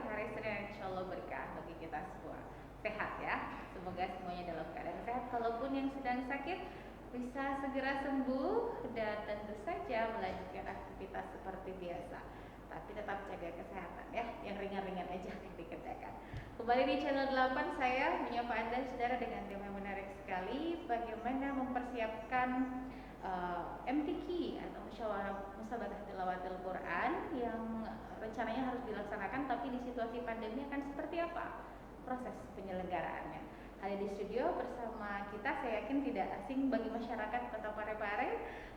hari Senin, insya Allah berkah bagi kita semua. Sehat ya, semoga semuanya dalam keadaan sehat. Kalaupun yang sedang sakit bisa segera sembuh dan tentu saja melanjutkan aktivitas seperti biasa. Tapi tetap jaga kesehatan ya, yang ringan-ringan aja dikerjakan. Kembali di channel 8 saya menyapa Anda saudara dengan tema yang menarik sekali, bagaimana mempersiapkan MTQ atau Musyawarah Tilawatil Quran yang rencananya harus dilaksanakan, tapi di situasi pandemi akan seperti apa proses penyelenggaraannya. Hadir di studio bersama kita, saya yakin tidak asing bagi masyarakat Kota Parepare.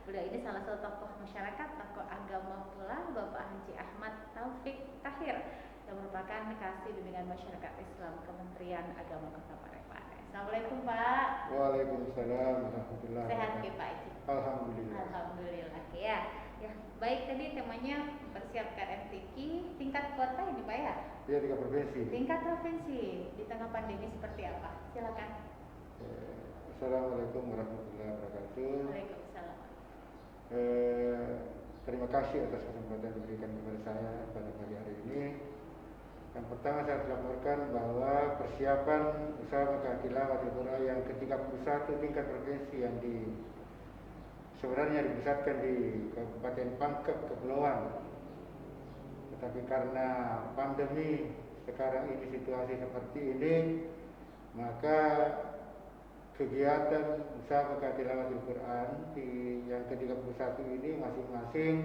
Beliau ini salah satu tokoh masyarakat, tokoh agama pula, Bapak Haji Ahmad Taufik Tahir, yang merupakan Kasih Bimbingan Masyarakat Islam Kementerian Agama Kota Parepare. Assalamualaikum Pak. Waalaikumsalam warahmatullahi wabarakatuh. Sehat ya Pak Haji? Alhamdulillah. Alhamdulillah ya. Ya, baik, tadi temanya mempersiapkan MTQ tingkat kota ini Pak ya? Iya, tingkat provinsi. Tingkat provinsi di tengah pandemi seperti apa? Silakan. Assalamualaikum warahmatullahi wabarakatuh. Waalaikumsalam. Terima kasih atas kesempatan yang diberikan kepada saya pada pagi hari ini. Yang pertama saya laporkan bahwa persiapan usaha tilawatil Quran yang ke-31 tingkat provinsi yang sebenarnya dipusatkan di Kabupaten Pangkep Kepulauan, tetapi karena pandemi sekarang ini, situasi seperti ini, maka kegiatan usaha tilawatil Quran yang ke-31 ini masing-masing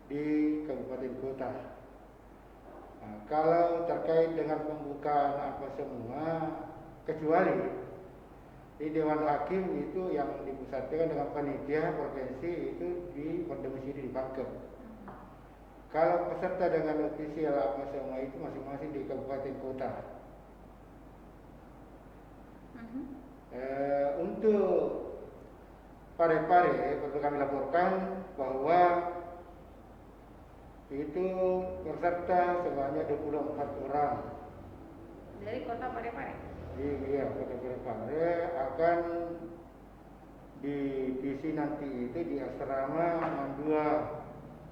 di kabupaten kota. Nah, kalau terkait dengan pembukaan apa semua, kecuali di Dewan Hakim itu yang dipusatkan dengan panitia provinsi itu berdomisili di Pangkep. Kalau peserta dengan ofisial apa semua itu masing-masing di kabupaten kota. Untuk Parepare perlu kami laporkan bahwa itu peserta sebanyak 24 orang dari kota Parepare. Iya, kota Parepare akan diisi nanti itu di asrama Mandua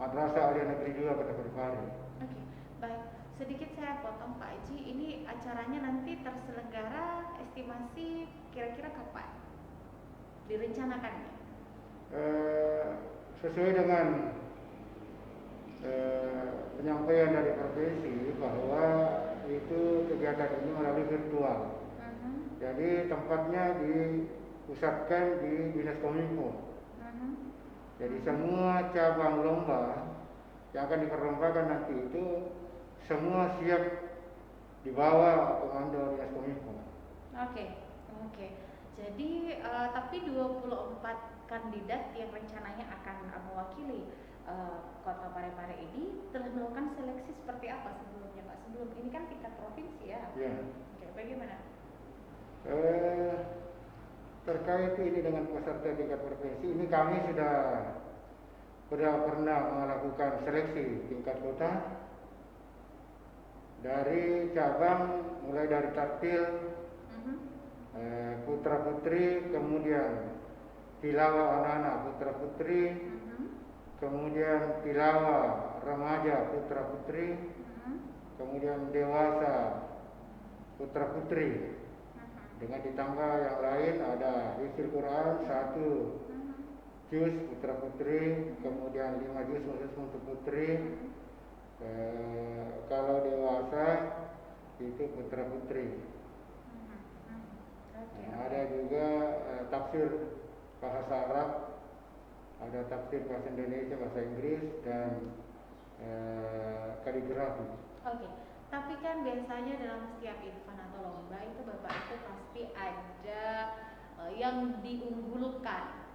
Madrasah Alia Negeri 2 Kota Parepare. Oke, baik. Sedikit saya potong Pak Haji, ini acaranya nanti terselenggara estimasi kira-kira kapan direncanakannya? Sesuai dengan penyampaian dari provinsi bahwa itu kegiatan ini melalui virtual. Jadi tempatnya dipusatkan di Dinas Kominfo. Jadi semua cabang lomba yang akan diperlombakan nanti itu semua siap dibawa komando Dinas Kominfo. Oke. Jadi tapi 24 kandidat yang rencananya akan mewakili Kota Parepare ini telah melakukan seleksi seperti apa sebelumnya Pak? Sebelum ini kan tingkat provinsi ya? Iya. Oke, bagaimana? Terkait ini dengan peserta tingkat provinsi ini kami sudah pernah melakukan seleksi tingkat kota dari cabang, mulai dari taktil, putra putri, kemudian tilawah anak-anak putra putri, kemudian tilawah remaja putra putri, kemudian dewasa putra putri, dengan ditambah yang lain ada hifdzul Quran 1 juz putra putri, kemudian 5 juz untuk putri. Kalau dewasa itu putra putri. Ada juga tafsir bahasa Arab, ada tafsir bahasa Indonesia, bahasa Inggris, dan kaligrafi. Oke. Tapi kan biasanya dalam setiap event atau lomba itu Bapak itu pasti ada yang diunggulkan.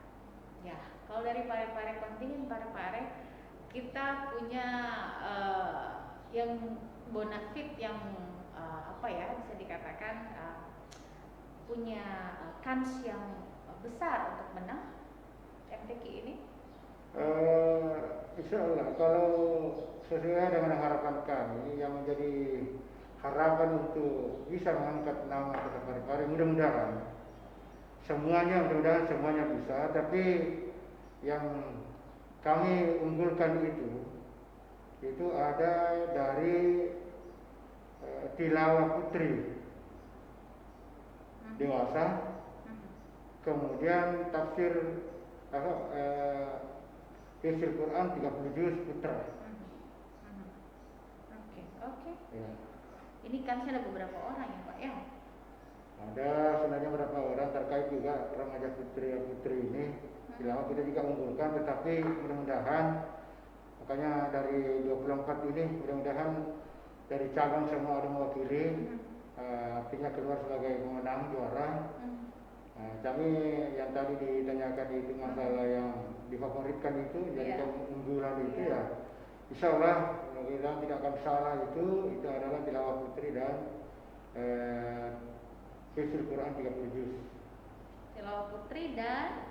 Ya, kalau dari Parepare, kontingen Parepare kita punya yang bonafit yang bisa dikatakan punya kans yang besar untuk menang MTQ ini. Insya Allah kalau sesuai dengan harapan kami yang menjadi harapan untuk bisa mengangkat nama Kota Parepare, mudah-mudahan semuanya bisa, tapi yang kami unggulkan itu ada dari tilawah putri dewasa, kemudian tafsir tafsir Quran 30 juz putra. Oke. Ya. Ini kan ada beberapa orang ya Pak ya? Ada sebenarnya beberapa orang terkait juga remaja putri ini. Tilawah kita juga unggulkan, tetapi mudah-mudahan makanya dari 24 ini mudah-mudahan dari cabang semua ada mewakili, artinya keluar sebagai pemenang juara. Kami yang tadi ditanyakan itu masalah yang difavoritkan itu, jadi keunggulan itu ya, insya Allah kita tidak akan salah, itu adalah tilawah putri dan tafsir Quran 30 juz. Tilawah putri dan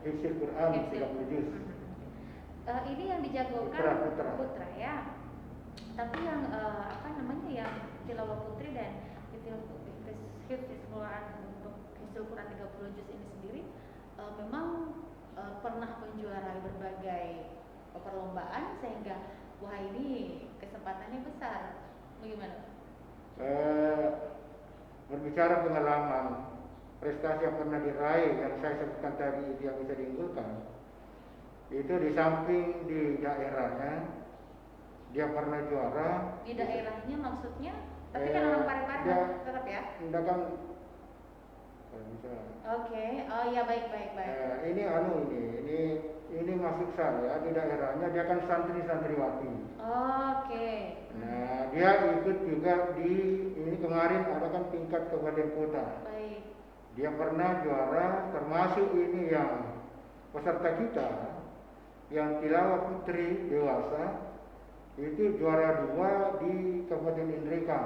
tafsir Quran 30 juz. Ini yang dijagokan putra ya. Tapi yang yang tilawah putri dan hifz Quran untuk hifz Quran 30 juz ini sendiri memang pernah menjuarai berbagai perlombaan sehingga wah ini kesempatannya besar. Bagaimana? Berbicara pengalaman, prestasi yang pernah diraih yang saya sebutkan tadi itu yang bisa diunggulkan, itu di samping di daerahnya dia pernah juara. Di daerahnya maksudnya? Tapi kan orang Parepare tetap ya? Enggak kan? Oke. Oh ya baik. Ini masuk saya di daerahnya, dia kan santriwati. Oke. Nah, dia ikut juga ini kemarin ada kan tingkat kabupaten kota. Baik. Dia pernah juara, termasuk ini yang peserta kita yang tilawah putri dewasa itu juara 2 di Kabupaten Indreka.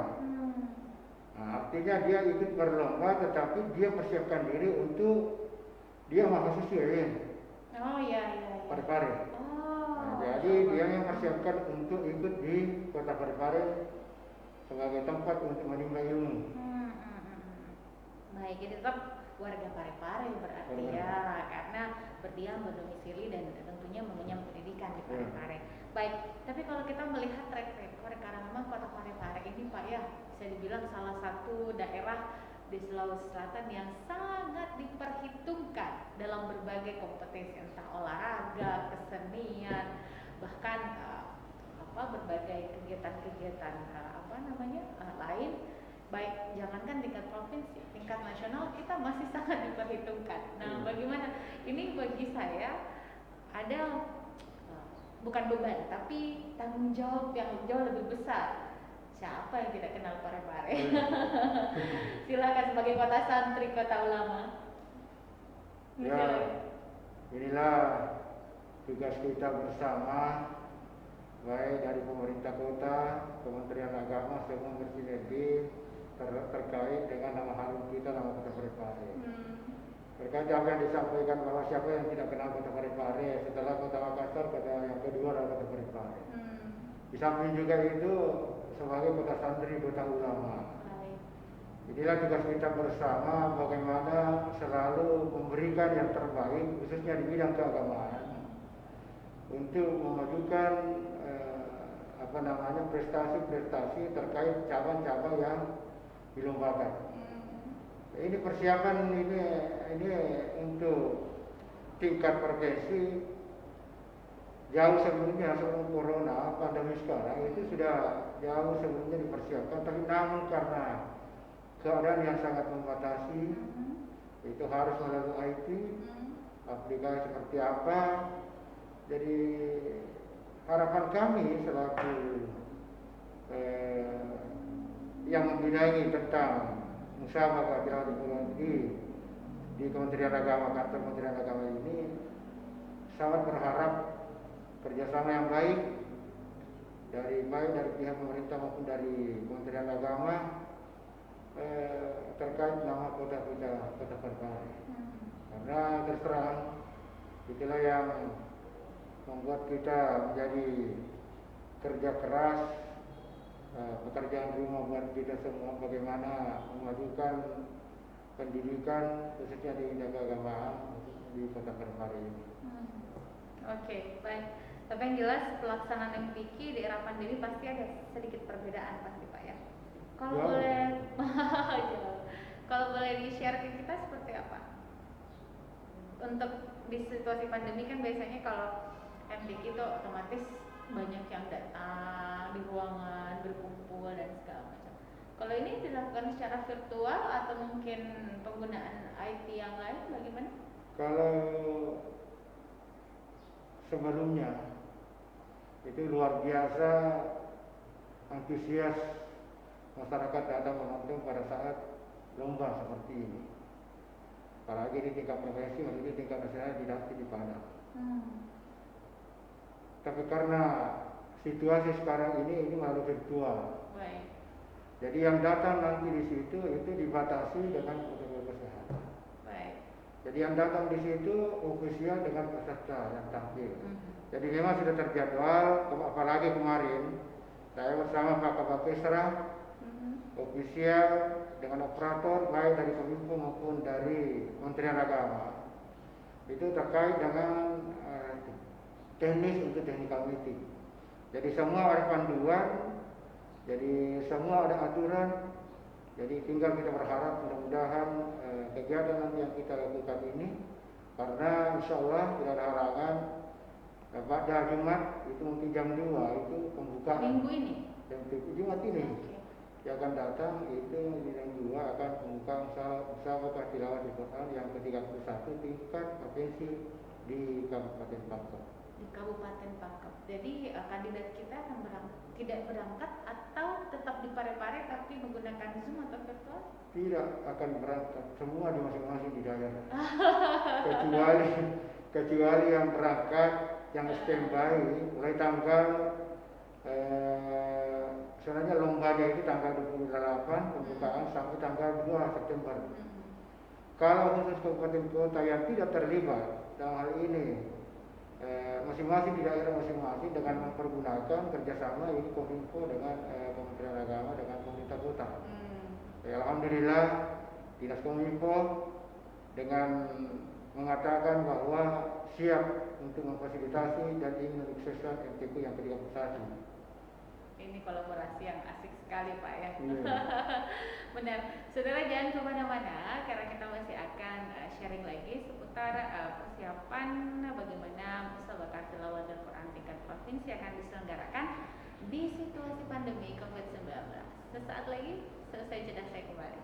Nah, artinya dia ikut berlomba, tetapi dia persiapkan diri untuk dia mahasiswa ya. Oh iya. Parepare. Nah, jadi dia yang persiapkan untuk ikut di kota Parepare sebagai tempat untuk menimba ilmu. Baik, jadi tetap warga Parepare berarti ya, karena berdiam berdomisili dan tentunya mengenyam pendidikan di Parepare. Baik, tapi kalau kita melihat track record karena memang kota Parepare ini Pak ya, bisa dibilang salah satu daerah di Sulawesi Selatan yang sangat diperhitungkan dalam berbagai kompetisi, entah olahraga, kesenian, bahkan berbagai kegiatan-kegiatan lain. Baik, jangankan tingkat provinsi, tingkat nasional kita masih sangat diperhitungkan. Nah, bagaimana? Ini bagi saya ada bukan beban, tapi tanggung jawab yang jauh lebih besar. Siapa yang tidak kenal Parepare? Silakan sebagai kota santri, kota ulama. Ya, inilah tugas kita bersama, baik dari pemerintah kota, Kementerian Agama, semua bersinergi terkait dengan nama harum kita, nama kota Parepare. Terkait apa yang disampaikan bahwa siapa yang tidak kenal kota Parepare, setelah kota Makassar, kota yang kedua adalah kota Parepare. Di samping juga itu sebagai kota santri, kota ulama. Inilah tugas kita bersama, bagaimana selalu memberikan yang terbaik, khususnya di bidang keagamaan, untuk memajukan prestasi-prestasi terkait cabang-cabang yang dilombakan. Ini persiapan ini untuk tingkat provinsi jauh sebelumnya, sebelum corona pandemi sekarang itu sudah jauh sebelumnya dipersiapkan, tapi namun karena keadaan yang sangat membatasi, itu harus melalui IT, aplikasi seperti apa. Jadi harapan kami selaku yang membidangi tentang musyawarah tilawah di Kementerian Agama, kantor Kementerian Agama ini sangat berharap kerjasama yang baik dari pihak pemerintah maupun dari Kementerian Agama terkait nama kota Parepare. Karena terus terang itulah yang membuat kita menjadi kerja keras, pekerjaan rumah buat kita semua, bagaimana memajukan pendidikan khususnya di bidang keagamaan di kota Parepare ini. Oke, baik. Tapi yang jelas pelaksanaan MPQ di era pandemi pasti ada sedikit perbedaan pasti Pak ya. Kalau boleh kalau boleh di-share ke kita seperti apa? Untuk di situasi pandemi kan biasanya kalau MPQ itu otomatis banyak yang datang di ruangan, berkumpul dan segala macam. Kalau ini dilakukan secara virtual atau mungkin penggunaan IT yang lain bagaimana? Kalau sebelumnya itu luar biasa antusias masyarakat datang menonton pada saat lomba seperti ini. Apalagi di tingkat provinsi, maksudnya di tingkat nasional tidak di Padang. Tapi karena situasi sekarang ini melalui virtual. Baik. Jadi yang datang nanti di situ itu dibatasi dengan protokol kesehatan. Baik. Jadi yang datang di situ ofisial dengan peserta yang tampil. Jadi memang sudah terjadwal, apalagi kemarin saya bersama Pak Kabak Pesra, ofisial dengan operator baik dari Kominfo maupun dari Kementerian Agama. Itu terkait dengan teknis untuk technical meeting. Jadi semua ada panduan, jadi semua ada aturan. Jadi tinggal kita berharap mudah-mudahan kegiatan nanti yang kita lakukan ini, karena insya Allah tidak ada halangan pada Jumat itu mungkin jam 2 itu pembukaan. Minggu ini? Jumat ini. Okay. Yang akan datang itu di jam 2 akan pembukaan usaha tilawah Al-Quran yang ke-31 tingkat provinsi di Kabupaten Pangkep. Di Kabupaten Pangkep. Jadi kandidat kita akan tidak berangkat atau tetap di Parepare tapi menggunakan Zoom atau virtual? Tidak akan berangkat, semua di masing-masing di daerah. kecuali yang berangkat, yang standby mulai tanggal sebenarnya lombanya itu tanggal 28 pembukaan sampai tanggal 2 September. Kalau khusus kabupaten kota yang tidak terlibat dalam hal ini masing-masing di daerah masing-masing dengan mempergunakan kerjasama ini Kominfo dengan Kementerian Agama dengan pemerintah kota. Alhamdulillah Dinas Kominfo dengan mengatakan bahwa siap untuk memfasilitasi dan ingin menyukseskan MTQ yang ke-31. Ini kolaborasi yang asik sekali Pak ya. Yeah. Benar. Saudara jangan kemana-mana karena kita masih akan sharing lagi seputar persiapan bagaimana musabaqah tilawah Al-Quran tingkat provinsi akan diselenggarakan di situasi pandemi COVID-19. Sesaat lagi selesai jeda saya kembali.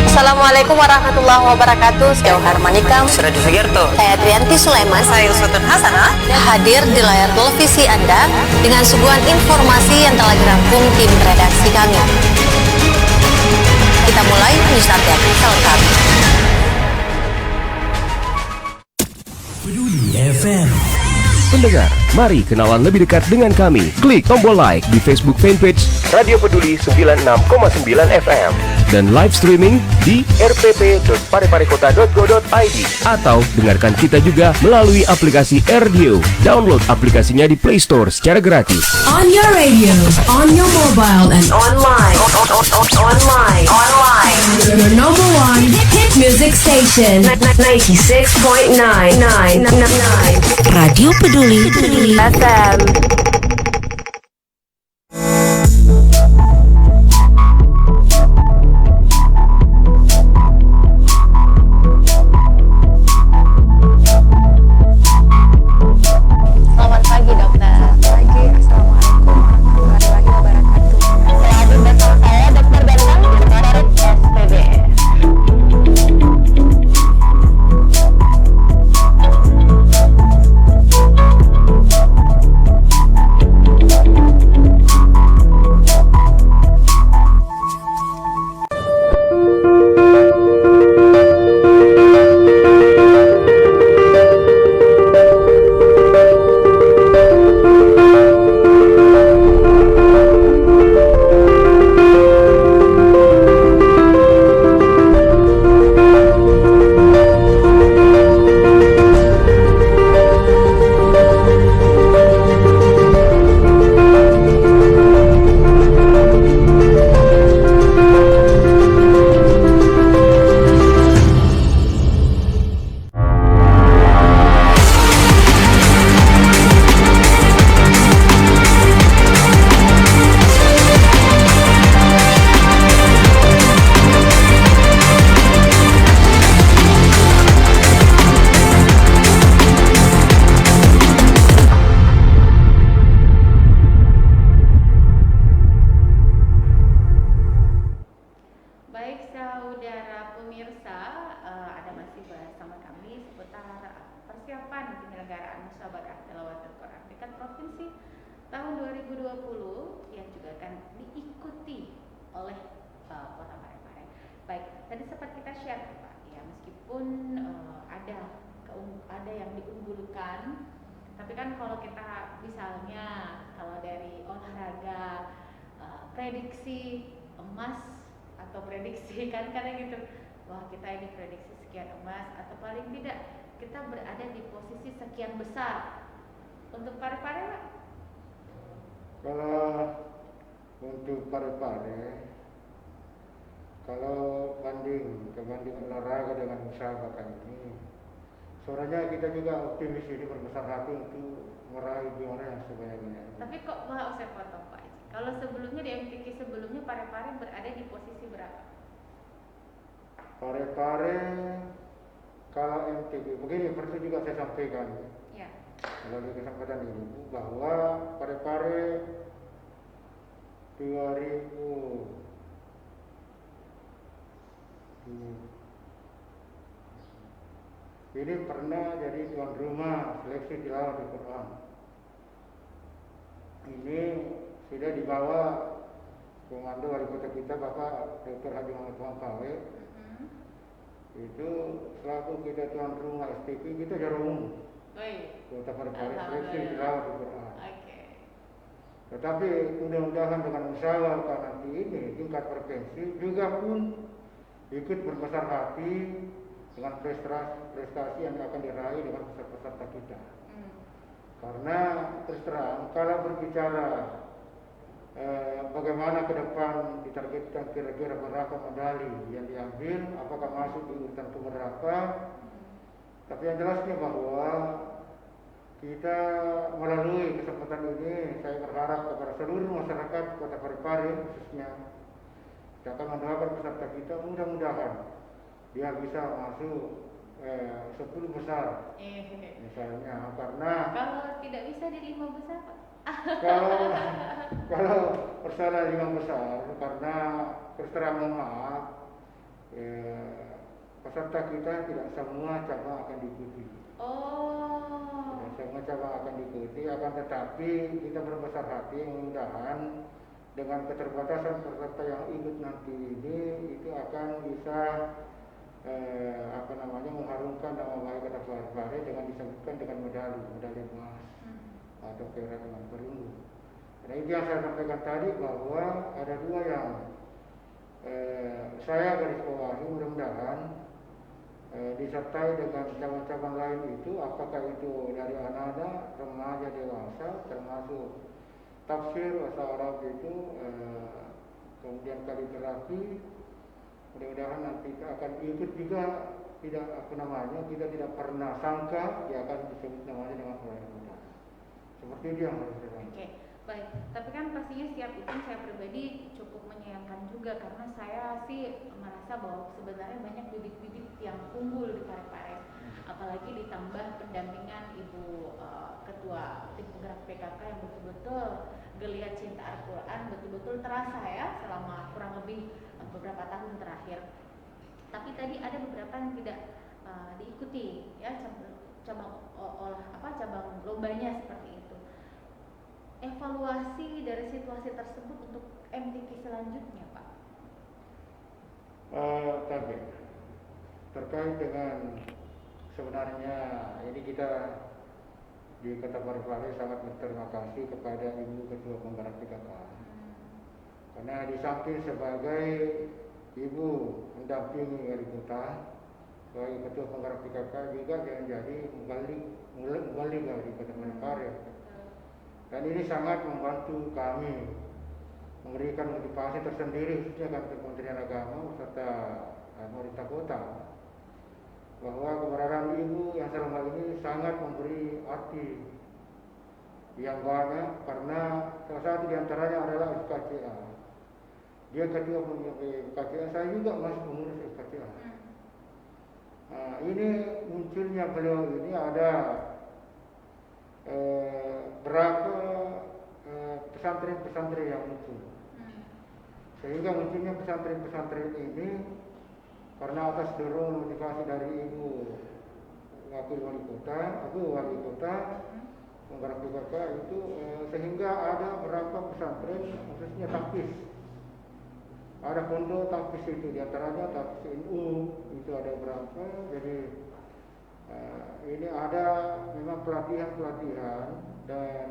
Assalamualaikum warahmatullahi wabarakatuh. Saya Harmanikam, Suradi Sugiarto, saya Trianti Sulaiman, saya Uswatun Hasanah, hadir di layar televisi Anda dengan suguhan informasi yang telah dirangkum tim redaksi kami. Kita mulai news update selengkapnya. Peduli FM. Pendengar, mari kenalan lebih dekat dengan kami. Klik tombol like di Facebook fanpage Radio Peduli 96,9 FM dan live streaming di rpp.pareparekota.go.id atau dengarkan kita juga melalui aplikasi RDio. Download aplikasinya di Play Store secara gratis. On your radio, on your mobile and Online. your number one hit music station 96.9 Radio Peduli FM. Selamat pagi dokter. Pagi, assalamualaikum warahmatullahi wabarakatuh. Selamat bersama saya Dr. Bentang dari SPBS. persiapan penyelenggaraan musyawarah tilawatil Quran tingkat provinsi tahun 2020 yang juga akan diikuti oleh Kota Parepare. Baik, tadi sempat kita share Pak, ya meskipun ada yang diunggulkan, tapi kan kalau kita misalnya kalau dari olahraga prediksi emas atau prediksi kan kadang gitu, wah kita ini prediksi sekian emas atau paling tidak kita berada di posisi sekian besar untuk Parepare Pak. Kalau untuk Parepare, kalau banding olahraga dengan musyawarah ini, sebenarnya kita juga optimis ini berbesar hati untuk meraih juara yang sebanyak-banyaknya. Tapi kok malah saya potong Pak Haji. Kalau sebelumnya di MTQ sebelumnya Parepare berada di posisi berapa? Parepare kalau MTQ begini, seperti juga saya sampaikan Ya. melalui kesempatan ini bahwa Parepare 2000 ini pernah jadi tuan rumah seleksi tilawatil Quran. Ini sudah dibawa komando wali kota kita Bapak Dr. Haji Muhammad Wangkawe. Itu selaku kita tuan rumah STP kita juara umum. Baik. Kota Parepare seleksi tilawatil Quran. Oke. Tetapi mudah-mudahan dengan musyawarah nanti ini tingkat provinsi juga pun ikut berbesar hati dengan prestasi yang akan diraih dengan peserta kita. Karena terus terang kalau berbicara bagaimana ke depan ditargetkan kira-kira berapa medali yang diambil, apakah masuk di urutan keberapa, tapi yang jelasnya bahwa kita melalui kesempatan ini saya berharap kepada seluruh masyarakat Kota Parepare khususnya kita akan mendoakan peserta kita mudah-mudahan dia bisa masuk 10 besar misalnya, karena kalau tidak bisa di 5 besar Pak. kalau persoalan 5 besar karena terus terang maaf peserta kita tidak semua cabang akan diikuti. Tidak semua cabang akan diikuti, akan tetapi kita berbesar hati mudah-mudahan dengan keterbatasan peserta yang ikut nanti ini itu akan bisa mengharumkan nama baik Kota Parepare dengan disebutkan dengan medali emas atau perak dengan perunggu. Nah itu yang saya sampaikan tadi bahwa ada dua yang saya garis bawahi, mudah-mudahan disertai dengan cabang-cabang lain itu, apakah itu dari anak-anak, remaja, dewasa, termasuk tafsir bahasa Arab itu, kemudian kaligrafi. Mudah-mudahan nanti kita akan ikut juga, kita tidak pernah sangka dia akan disebut namanya dengan orang muda. Seperti itu yang harus kita. Oke, baik. Tapi kan pastinya setiap itu saya pribadi cukup menyayangkan juga karena saya sih merasa bahwa sebenarnya banyak bibit-bibit yang unggul di Parepare. Apalagi ditambah pendampingan Ibu Ketua Tim Penggerak PKK yang betul-betul geliat cinta Al-Quran betul-betul terasa ya selama kurang lebih beberapa tahun terakhir. Tapi tadi ada beberapa yang tidak diikuti ya cabang lombanya seperti itu. Evaluasi dari situasi tersebut untuk MTQ selanjutnya Pak. Tapi terkait dengan sebenarnya ini kita di Kota Parepare sangat berterima kasih kepada Ibu Ketua Penggerak PKK. Karena di samping sebagai ibu mendampingi wali kota, sebagai Ketua Penggerak PKK juga yang jadi mubalik di Kota Parepare. Dan ini sangat membantu kami memberikan motivasi tersendiri khususnya kantor Kementerian Agama serta pemerintah kota, bahwa keberadaan ibu yang selama ini sangat memberi arti yang banyak, karena salah satu diantaranya adalah FKCA. Dia ketua FKCA, saya juga masih pengurus FKCA. Nah, ini munculnya beliau ini ada berapa pesantren-pesantren yang muncul, sehingga munculnya pesantren-pesantren ini karena atas dorong motivasi dari Ibu wakil wali kota, penggerak PKK itu sehingga ada beberapa pesantren khususnya tahfiz. Ada pondok tahfiz itu, diantaranya tahfiz NU itu ada berapa. Jadi ini ada memang pelatihan dan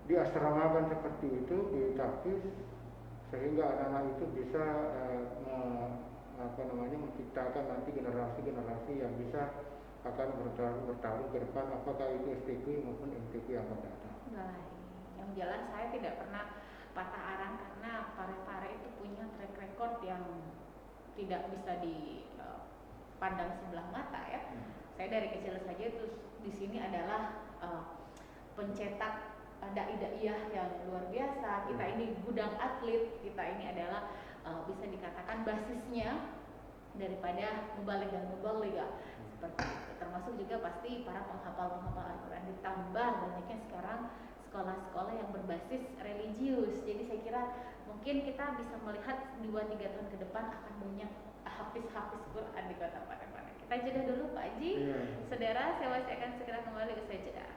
diasramakan seperti itu di tahfiz sehingga anak-anak itu bisa menciptakan nanti generasi yang bisa akan bertarung ke depan, apakah itu STQ maupun MTQ yang akan datang. Baik, yang jalan saya tidak pernah patah arang karena Parepare itu punya track record yang tidak bisa dipandang sebelah mata ya. Saya dari kecil saja itu di sini adalah pencetak dai-daiyah yang luar biasa. Kita ini gudang atlet, kita ini adalah bisa dikatakan basisnya daripada mubaligh dan mubaligha seperti itu. Termasuk juga pasti para penghafal Al-Quran, ditambah banyaknya sekarang sekolah-sekolah yang berbasis religius. Jadi saya kira mungkin kita bisa melihat 2-3 tahun ke depan akan banyak hafiz-hafiz Quran di Kota Parepare. Kita jeda dulu Pak Haji. Saudara, saya masih akan segera kembali usai jeda.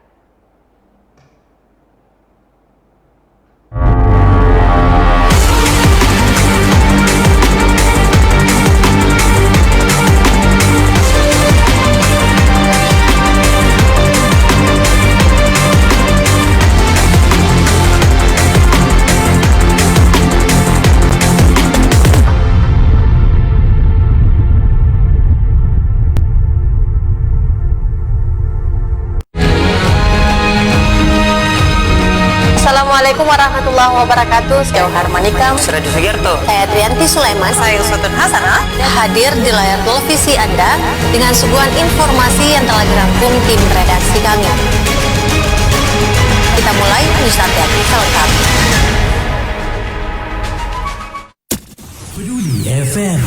Assalamualaikum warahmatullahi wabarakatuh. Saya Harmanikam, Suradi Sugiarto, saya Trianti Sulaiman, saya Uswatun Hasanah, hadir di layar televisi Anda dengan suguhan informasi yang telah dirangkum tim redaksi kami. Kita mulai news update selengkap. Peduli FM.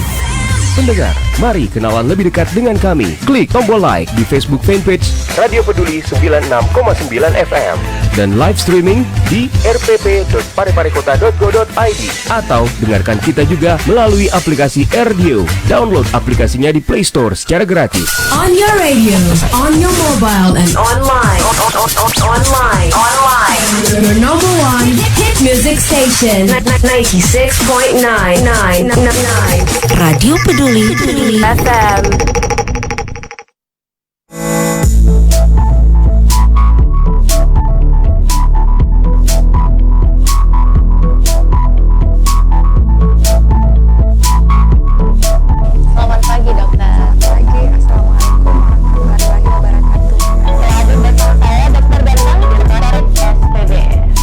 Pendengar, mari kenalan lebih dekat dengan kami. Klik tombol like di Facebook fanpage Radio Peduli 96,9 FM dan live streaming di rpp.pareparekota.go.id atau dengarkan kita juga melalui aplikasi Radio. Download aplikasinya di Play Store secara gratis. On your radio, on your mobile, and Online. your number one hit music station. 96.9 Radio Peduli FM. Selamat pagi dokter. Pagi, assalamualaikum warahmatullahi wabarakatuh. Hadir bersama saya Dokter Bentang dari SPBS.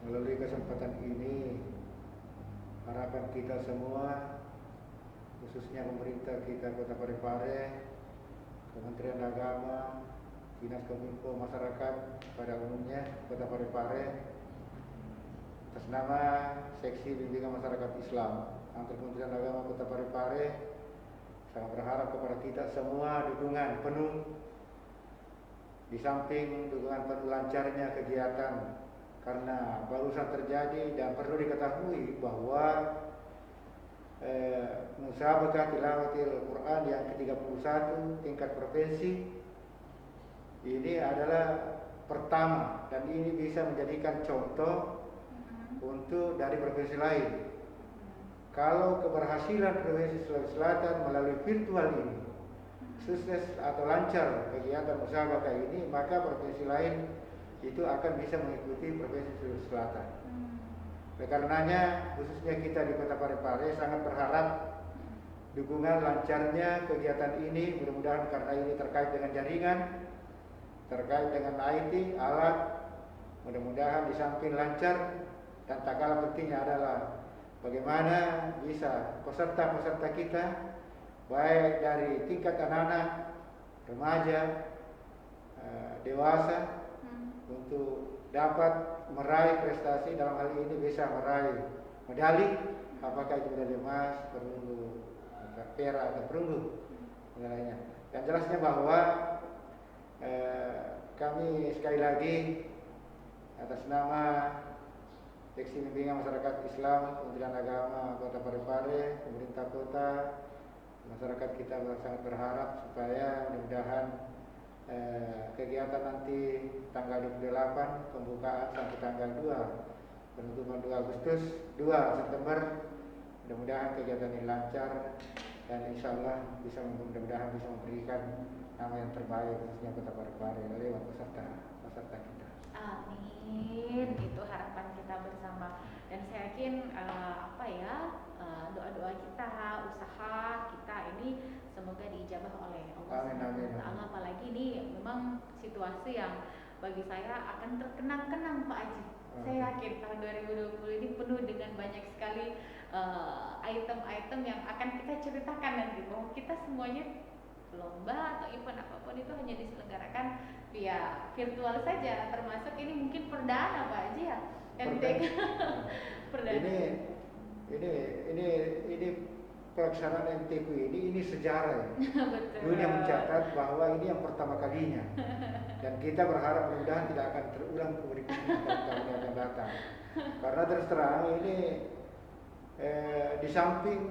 Melalui kesempatan ini, harapan kita semua khususnya pemerintah kita Kota Parepare, Kementerian Agama, Dinas Kominfo, masyarakat pada umumnya Kota Parepare, atas nama Seksi Bimbingan Masyarakat Islam Kantor Kementerian Agama Kota Parepare, sangat berharap kepada kita semua dukungan penuh, di samping dukungan penuh lancarnya kegiatan, karena barusan terjadi dan perlu diketahui bahwa Musabaqah Tilawatil Quran yang ke-31 tingkat provinsi ini adalah pertama, dan ini bisa menjadikan contoh untuk dari provinsi lain. Kalau keberhasilan Provinsi Sulawesi Selatan melalui virtual ini sukses atau lancar kegiatan musabaqah ini, maka provinsi lain itu akan bisa mengikuti Provinsi Sulawesi Selatan. Oleh karenanya, khususnya kita di Kota Parepare sangat berharap dukungan lancarnya kegiatan ini. Mudah-mudahan karena ini terkait dengan jaringan, terkait dengan IT, alat, mudah-mudahan di samping lancar, dan tak kalah pentingnya adalah bagaimana bisa peserta-peserta kita, baik dari tingkat anak-anak, remaja, dewasa, untuk dapat meraih prestasi, dalam hal ini bisa meraih medali, apakah itu medali emas, perunggu, perak atau perunggu, lainnya. Yang jelasnya bahwa kami sekali lagi atas nama Seksi Bimbingan Masyarakat Islam Kementerian Agama Kota Parepare, pemerintah kota, masyarakat kita sangat berharap supaya mudah-mudahan kegiatan nanti tanggal 28 pembukaan sampai tanggal 2 penutupan 2 Agustus 2 September, mudah-mudahan kegiatan ini lancar dan insya Allah mudah-mudahan bisa memberikan nama yang terbaik khususnya Kota Parepare lewat peserta kita. Amin, itu harapan kita bersama, dan saya yakin doa-doa kita, usaha kita ini semoga diijabah oleh Allah Subhanahu wa Ta'ala. Apalagi ini memang situasi yang bagi saya akan terkenang-kenang Pak Haji. Saya yakin tahun 2020 ini penuh dengan banyak sekali item-item yang akan kita ceritakan nanti, bahwa kita semuanya lomba atau event apapun itu hanya diselenggarakan via virtual saja, termasuk ini mungkin perdana Pak Haji ya. Perdana. Ini pelaksanaan MTQ ini sejarah. Betul. Dunia mencatat bahwa ini yang pertama kalinya, dan kita berharap mudah-mudahan tidak akan terulang berikutnya tahun yang akan datang. Karena terus terang ini di samping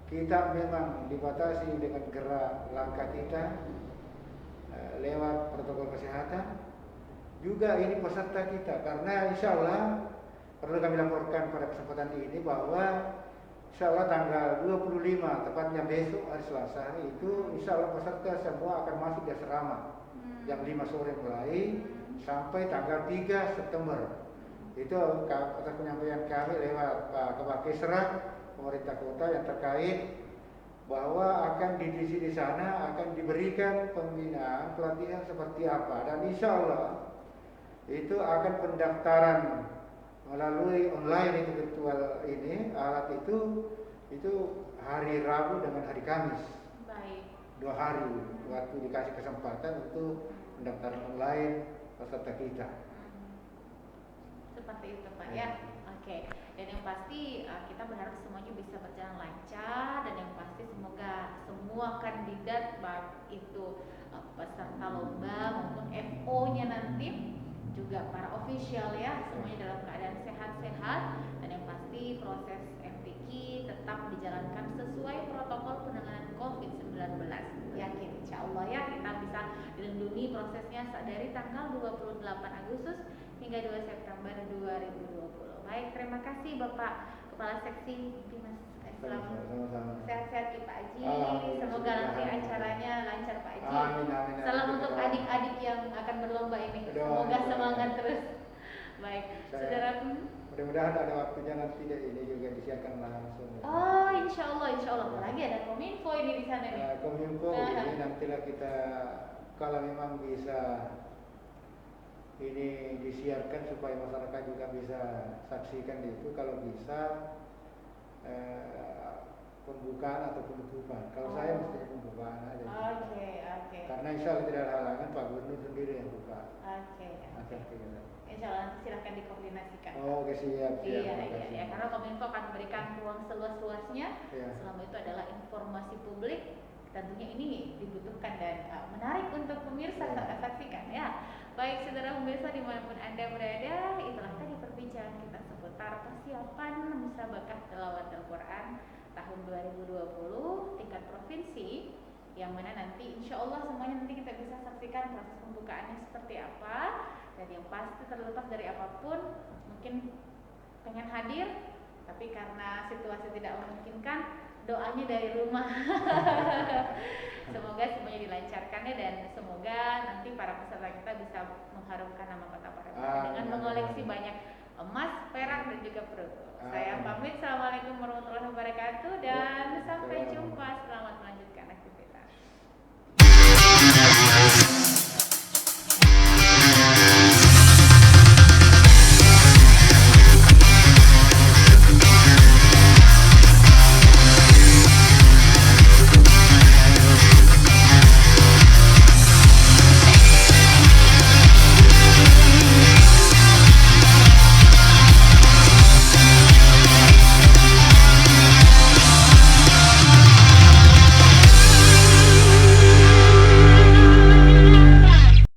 kita memang dibatasi dengan gerak langkah kita lewat protokol kesehatan, juga ini peserta kita, karena insya Allah perlu kami laporkan pada kesempatan ini bahwa insya Allah tanggal 25 tepatnya besok hari Selasa itu insya Allah peserta semua akan masuk di asrama jam 5 sore mulai sampai tanggal 3 September. Itu atas penyampaian kami lewat Pak Kepala Kesra pemerintah kota yang terkait bahwa akan di sana akan diberikan pembinaan pelatihan seperti apa, dan insya Allah itu akan pendaftaran melalui online itu virtual ini, alat itu hari Rabu dengan hari Kamis. Baik. 2 hari waktu dikasih kesempatan untuk pendaftaran online peserta kita. Seperti itu Pak ya. Oke. Dan yang pasti kita berharap semuanya bisa berjalan lancar, dan yang pasti semoga semua kandidat baik itu peserta lomba maupun FO-nya nanti juga para official ya, semuanya dalam keadaan sehat-sehat, dan yang pasti proses MTQ tetap dijalankan sesuai protokol penanganan COVID-19. Yakin insya Allah ya kita bisa dilindungi prosesnya dari tanggal 28 Agustus hingga 2 September 2020. Baik, terima kasih Bapak Kepala Seksi Bimas Islam. Sehat-sehat ya Pak Haji. Semoga nanti acaranya lancar Pak Haji. Amin. Salam untuk adik-adik yang akan berlomba ini. Semoga semangat terus. Baik, saudara. Mudah-mudahan ada waktunya nanti ini juga disiarkan langsung. Oh, insya Allah. Apalagi ada Kominfo ini di sana nih. Kominfo ini nantilah kita kalau memang bisa ini disiarkan supaya masyarakat juga bisa saksikan itu. Kalau bisa pembukaan atau penutupan. Kalau saya mesti pembukaan aja. Oke. Karena insya Allah tidak ada halangan, Pak Gubernur sendiri yang buka. Oke. Akan kita. Insya Allah nanti silahkan dikoordinasikan. Oke, siap. Iya. Karena Kominfo akan memberikan ruang seluas-luasnya. Iya. Selama itu adalah informasi publik. Tentunya ini dibutuhkan dan menarik untuk pemirsa saksikan ya. Baik saudara pemirsa dimanapun Anda berada, itulah tadi perbincangan kita seputar persiapan musabaqah tilawatil Quran tahun 2020 tingkat provinsi, yang mana nanti insya Allah semuanya nanti kita bisa saksikan proses pembukaannya seperti apa. Dan yang pasti terlepas dari apapun, mungkin pengen hadir tapi karena situasi tidak memungkinkan, doanya dari rumah. Semoga semuanya dilancarkan ya, dan semoga nanti para peserta kita bisa mengharumkan nama kota Parepare dengan mengoleksi banyak emas, perak dan juga perunggu. Saya pamit, assalamualaikum warahmatullahi wabarakatuh dan sampai jumpa. Selamat